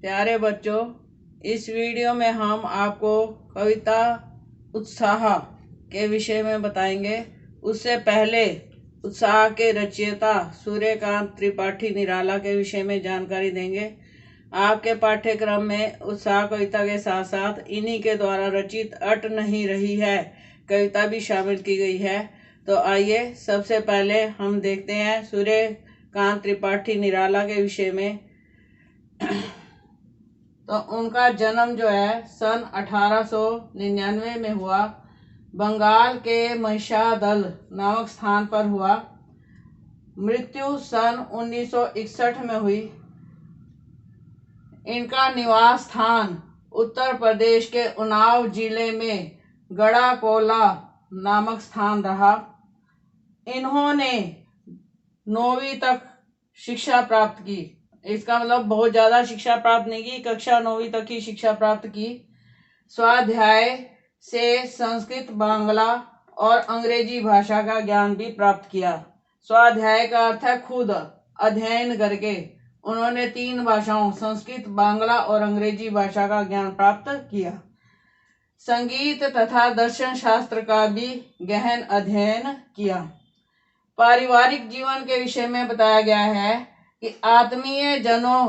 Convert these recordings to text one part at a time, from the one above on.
प्यारे बच्चों, इस वीडियो में हम आपको कविता उत्साह के विषय में बताएंगे। उससे पहले उत्साह के रचयिता सूर्यकांत त्रिपाठी निराला के विषय में जानकारी देंगे। आपके पाठ्यक्रम में उत्साह कविता के साथ साथ इन्हीं के द्वारा रचित अट नहीं रही है कविता भी शामिल की गई है। तो आइए सबसे पहले हम देखते हैं सूर्यकांत त्रिपाठी निराला के विषय में। तो उनका जन्म जो है सन 1899 में हुआ। बंगाल के महिषादल नामक स्थान पर हुआ। मृत्यु सन 1961 में हुई। इनका निवास स्थान उत्तर प्रदेश के उन्नाव जिले में गढ़ाकोला नामक स्थान रहा। इन्होंने 9वीं तक शिक्षा प्राप्त की। इसका मतलब बहुत ज़्यादा शिक्षा प्राप्त नहीं की, कक्षा 9वीं तक की शिक्षा प्राप्त की। स्वाध्याय से संस्कृत, बांग्ला और अंग्रेजी भाषा का ज्ञान भी प्राप्त किया। स्वाध्याय का अर्थ है खुद अध्ययन करके। उन्होंने 3 भाषाओं संस्कृत, बांग्ला और अंग्रेजी भाषा का ज्ञान प्राप्त किया। संगीत तथा दर्शन शास्त्र का भी गहन अध्ययन किया। पारिवारिक जीवन के विषय में बताया गया है कि आत्मीय जनों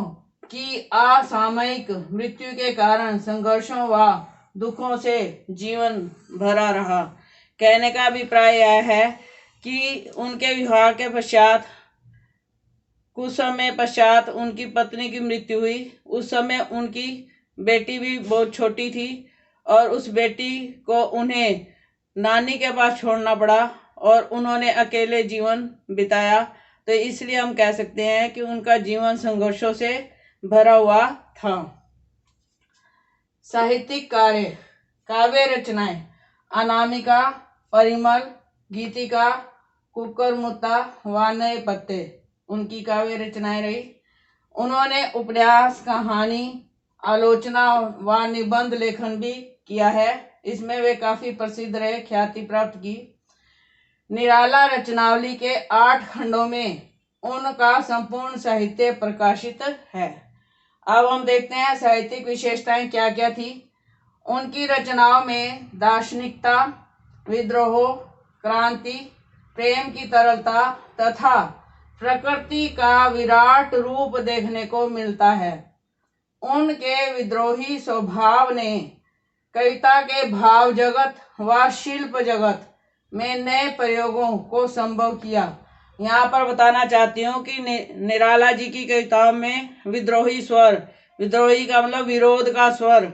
की असामयिक मृत्यु के कारण संघर्षों व दुखों से जीवन भरा रहा। कहने का अभिप्राय यह है कि उनके विवाह के पश्चात कुछ समय पश्चात उनकी पत्नी की मृत्यु हुई। उस समय उनकी बेटी भी बहुत छोटी थी और उस बेटी को उन्हें नानी के पास छोड़ना पड़ा और उन्होंने अकेले जीवन बिताया। तो इसलिए हम कह सकते हैं कि उनका जीवन संघर्षों से भरा हुआ था। साहित्यिक कार्य, काव्य रचनाएं, अनामिका, परिमल, गीतिका, कुक्कुरमुत्ता व नए पत्ते उनकी काव्य रचनाएं रही। उन्होंने उपन्यास, कहानी, आलोचना व निबंध लेखन भी किया है। इसमें वे काफी प्रसिद्ध रहे, ख्याति प्राप्त की। निराला रचनावली के 8 खंडों में उनका संपूर्ण साहित्य प्रकाशित है। अब हम देखते हैं साहित्यिक विशेषताएं क्या क्या थी। उनकी रचनाओं में दार्शनिकता, विद्रोह, क्रांति, प्रेम की तरलता तथा प्रकृति का विराट रूप देखने को मिलता है। उनके विद्रोही स्वभाव ने कविता के भाव जगत व शिल्प जगत में नए प्रयोगों को संभव किया। यहाँ पर बताना चाहती हूँ कि निराला जी की कविताओं में विद्रोही स्वर, विद्रोही का मतलब विरोध का स्वर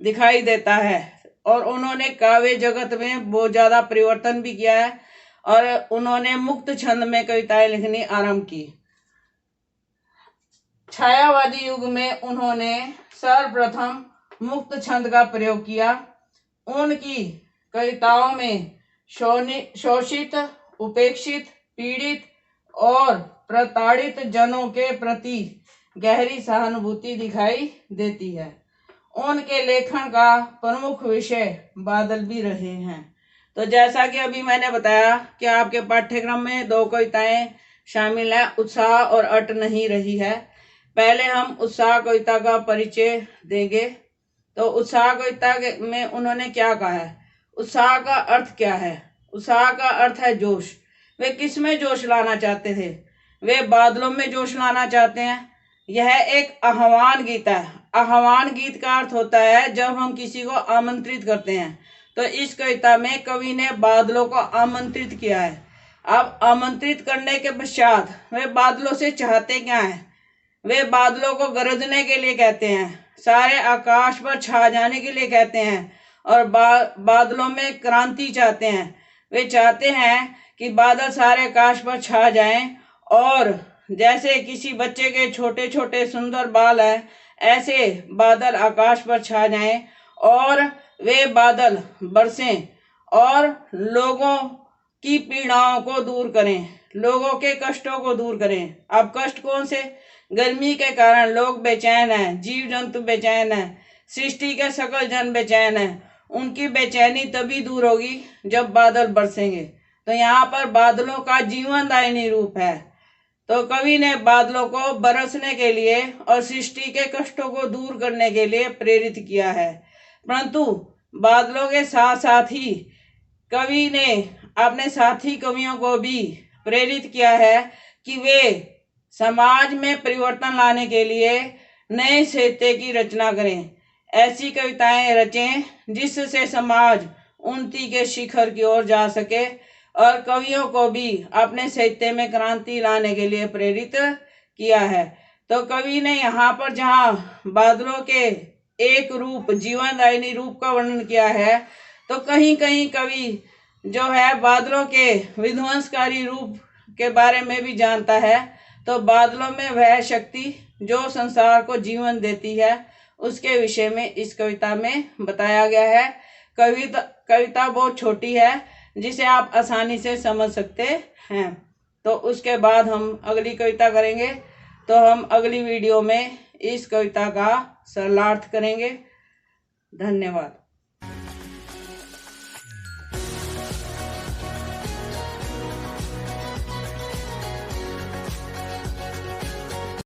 दिखाई देता है और उन्होंने काव्य जगत में बहुत ज़्यादा परिवर्तन भी किया है और उन्होंने मुक्त छंद में कविताएं लिखनी आरंभ की। छायावादी युग में उन्होंने सर्वप्रथम मुक्त छंद का प्रयोग किया। उनकी कविताओं में शोषित, उपेक्षित, पीड़ित और प्रताड़ित जनों के प्रति गहरी सहानुभूति दिखाई देती है। उनके लेखन का प्रमुख विषय बादल भी रहे हैं। तो जैसा कि अभी मैंने बताया कि आपके पाठ्यक्रम में 2 कविताएं शामिल हैं, उत्साह और अट नहीं रही है। पहले हम उत्साह कविता का परिचय देंगे। तो उत्साह कविता में उन्होंने क्या कहा है? उत्साह का अर्थ क्या है? उत्साह का अर्थ है जोश। वे किस में जोश लाना चाहते थे? वे बादलों में जोश लाना चाहते हैं। यह एक आह्वान गीत है। आह्वान गीत का अर्थ होता है जब हम किसी को आमंत्रित करते हैं। तो इस कविता में कवि ने बादलों को आमंत्रित किया है। अब आमंत्रित करने के पश्चात वे बादलों से चाहते क्या हैं? वे बादलों को गरजने के लिए कहते हैं, सारे आकाश पर छा जाने के लिए कहते हैं और बादलों में क्रांति चाहते हैं। वे चाहते हैं कि बादल सारे आकाश पर छा जाएं और जैसे किसी बच्चे के छोटे छोटे सुंदर बाल हैं, ऐसे बादल आकाश पर छा जाएं और वे बादल बरसें और लोगों की पीड़ाओं को दूर करें, लोगों के कष्टों को दूर करें। अब कष्ट कौन से? गर्मी के कारण लोग बेचैन हैं, जीव जंतु बेचैन हैं, सृष्टि के सकल जन बेचैन हैं। उनकी बेचैनी तभी दूर होगी जब बादल बरसेंगे। तो यहाँ पर बादलों का जीवनदायिनी रूप है। तो कवि ने बादलों को बरसने के लिए और सृष्टि के कष्टों को दूर करने के लिए प्रेरित किया है, परंतु बादलों के साथ साथ ही कवि ने अपने साथी कवियों को भी प्रेरित किया है कि वे समाज में परिवर्तन लाने के लिए नए साहित्य की रचना करें, ऐसी कविताएं रचें जिससे समाज उन्नति के शिखर की ओर जा सके, और कवियों को भी अपने साहित्य में क्रांति लाने के लिए प्रेरित किया है। तो कवि ने यहाँ पर जहाँ बादलों के एक रूप, जीवनदायिनी रूप का वर्णन किया है, तो कहीं कहीं कवि जो है बादलों के विध्वंसकारी रूप के बारे में भी जानता है। तो बादलों में वह शक्ति जो संसार को जीवन देती है, उसके विषय में इस कविता में बताया गया है। कविता बहुत छोटी है, जिसे आप आसानी से समझ सकते हैं। तो उसके बाद हम अगली कविता करेंगे। तो हम अगली वीडियो में इस कविता का सरलार्थ करेंगे। धन्यवाद।